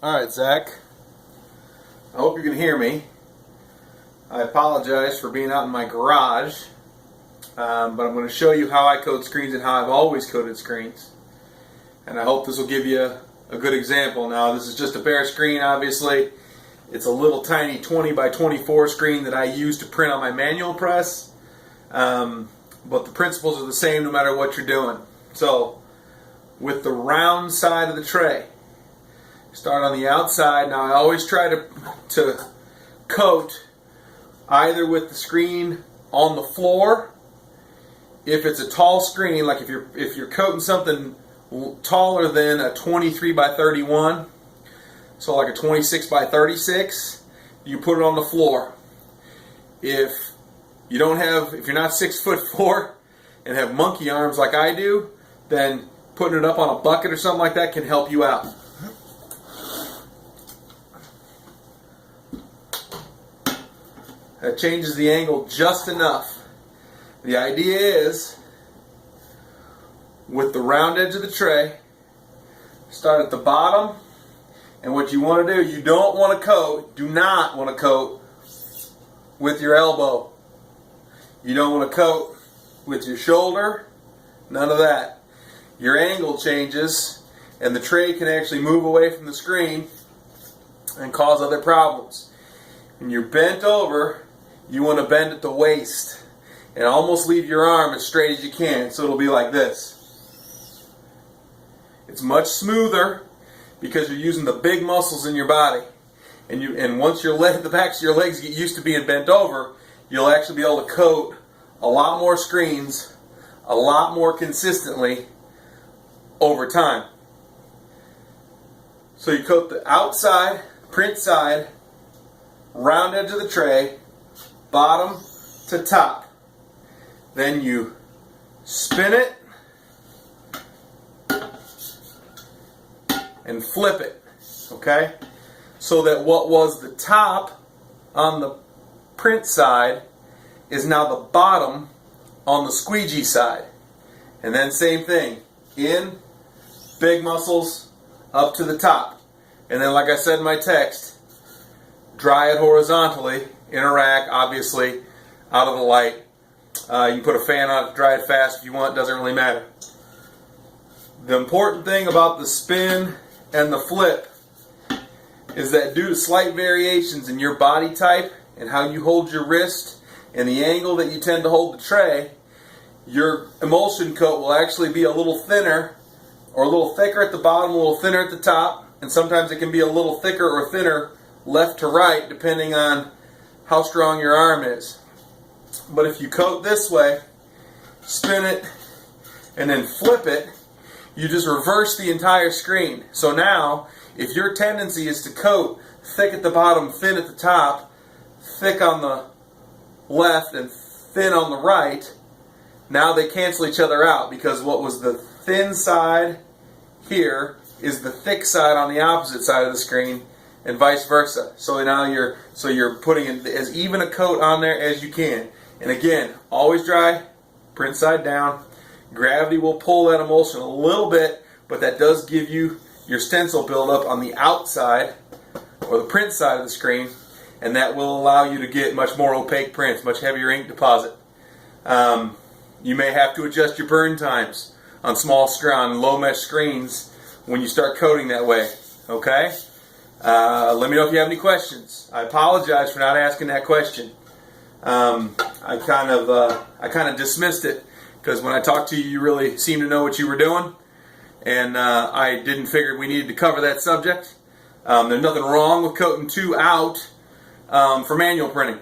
Alright, Zach. I hope you can hear me. I apologize for being out in my garage, but I'm going to show you how I code screens and how I've always coded screens. And I hope this will give you a good example. Now, this is just a bare screen, obviously. It's a little tiny 20 by 24 screen that I use to print on my manual press. But the principles are the same no matter what you're doing. So, with the round side of the tray, start on the outside. Now I always try to coat either with the screen on the floor. If it's a tall screen, like if you're coating something taller than a 23 by 31, so like a 26 by 36, you put it on the floor. If you're not 6'4" and have monkey arms like I do, then putting it up on a bucket or something like that can help you out. That changes the angle just enough. The idea is, with the round edge of the tray, start at the bottom, and what you want to do, you don't want to coat, do not want to coat with your elbow. You don't want to coat with your shoulder, none of that. Your angle changes, and the tray can actually move away from the screen and cause other problems. When you're bent over, you want to bend at the waist and almost leave your arm as straight as you can, so it'll be like this. It's much smoother because you're using the big muscles in your body, and once the backs of your legs get used to being bent over, you'll actually be able to coat a lot more screens a lot more consistently over time. So you coat the outside, print side, round edge of the tray, bottom to top. Then you spin it and flip it, okay? So that what was the top on the print side is now the bottom on the squeegee side. And then same thing, in, big muscles, up to the top. And then, like I said in my text, dry it horizontally in a rack, obviously, out of the light. You can put a fan on it to dry it fast if you want, doesn't really matter. The important thing about the spin and the flip is that due to slight variations in your body type and how you hold your wrist and the angle that you tend to hold the tray, your emulsion coat will actually be a little thinner or a little thicker at the bottom, a little thinner at the top, and sometimes it can be a little thicker or thinner left to right depending on how strong your arm is. But if you coat this way, spin it, and then flip it, you just reverse the entire screen. So now, if your tendency is to coat thick at the bottom, thin at the top, thick on the left and thin on the right, now they cancel each other out, because what was the thin side here is the thick side on the opposite side of the screen, and vice versa. So now you're putting as even a coat on there as you can. And again, always dry, print side down. Gravity will pull that emulsion a little bit, but that does give you your stencil buildup on the outside or the print side of the screen, and that will allow you to get much more opaque prints, much heavier ink deposit. You may have to adjust your burn times on low mesh screens when you start coating that way. Okay? Let me know if you have any questions. I apologize for not asking that question. I kind of dismissed it because when I talked to you, you really seemed to know what you were doing, and I didn't figure we needed to cover that subject. There's nothing wrong with coating two out for manual printing,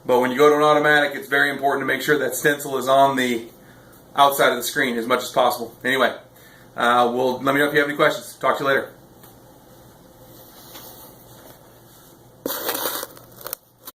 but when you go to an automatic, it's very important to make sure that stencil is on the outside of the screen as much as possible. Anyway, let me know if you have any questions. Talk to you later.